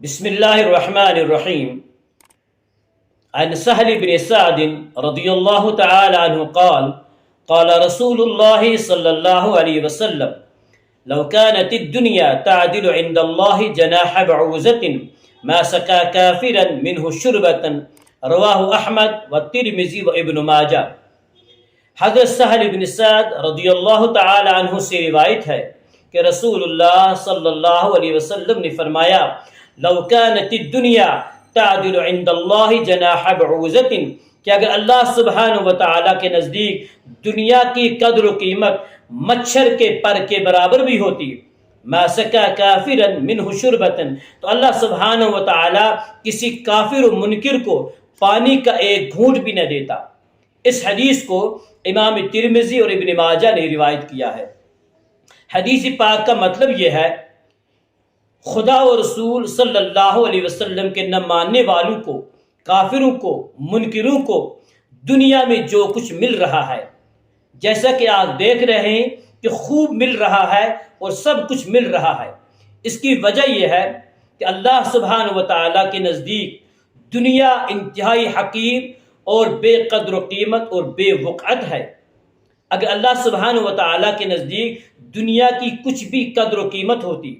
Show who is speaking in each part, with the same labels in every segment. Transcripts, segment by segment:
Speaker 1: بسم الله الرحمن الرحيم. عن سهل بن سعد رضي الله تعالى عنه قال قال رسول الله صلى الله عليه وسلم لو كانت الدنيا تعدل عند الله جناح بعوزة ما سقى كافرا منه شربة. رواہ احمد والترمذی وابن ماجہ۔ حضرت سہل بن سعد رضی اللہ تعالی عنہ سے روایت ہے کہ رسول اللہ صلی اللہ علیہ وسلم نے فرمایا لو كانت الدنيا تعدل عند الله جناح بعوزة، کہ اگر اللہ سبحانہ و تعالیٰ کے نزدیک دنیا کی قدر و قیمت مچھر کے پر کے برابر بھی ہوتی، ما سقى كافرا منه شربة، تو اللہ سبحانہ و تعالیٰ کسی کافر و منکر کو پانی کا ایک گھونٹ بھی نہ دیتا۔ اس حدیث کو امام ترمذی اور ابن ماجہ نے روایت کیا ہے۔ حدیث پاک کا مطلب یہ ہے خدا و رسول صلی اللہ علیہ وسلم کے نہ ماننے والوں کو، کافروں کو، منکروں کو دنیا میں جو کچھ مل رہا ہے، جیسا کہ آپ دیکھ رہے ہیں کہ خوب مل رہا ہے اور سب کچھ مل رہا ہے، اس کی وجہ یہ ہے کہ اللہ سبحانہ و تعالیٰ کے نزدیک دنیا انتہائی حقیر اور بے قدر و قیمت اور بے وقعت ہے۔ اگر اللہ سبحانہ و تعالیٰ کے نزدیک دنیا کی کچھ بھی قدر و قیمت ہوتی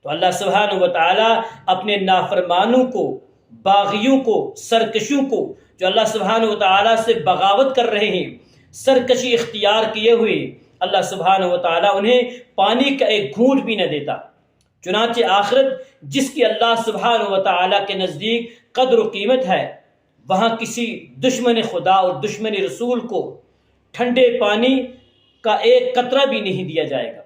Speaker 1: تو اللہ سبحانہ و تعالیٰ اپنے نافرمانوں کو، باغیوں کو، سرکشوں کو، جو اللہ سبحانہ و تعالیٰ سے بغاوت کر رہے ہیں، سرکشی اختیار کیے ہوئے، اللہ سبحانہ و تعالیٰ انہیں پانی کا ایک گھونٹ بھی نہ دیتا۔ چنانچہ آخرت جس کی اللہ سبحانہ و تعالیٰ کے نزدیک قدر و قیمت ہے، وہاں کسی دشمن خدا اور دشمن رسول کو ٹھنڈے پانی کا ایک قطرہ بھی نہیں دیا جائے گا۔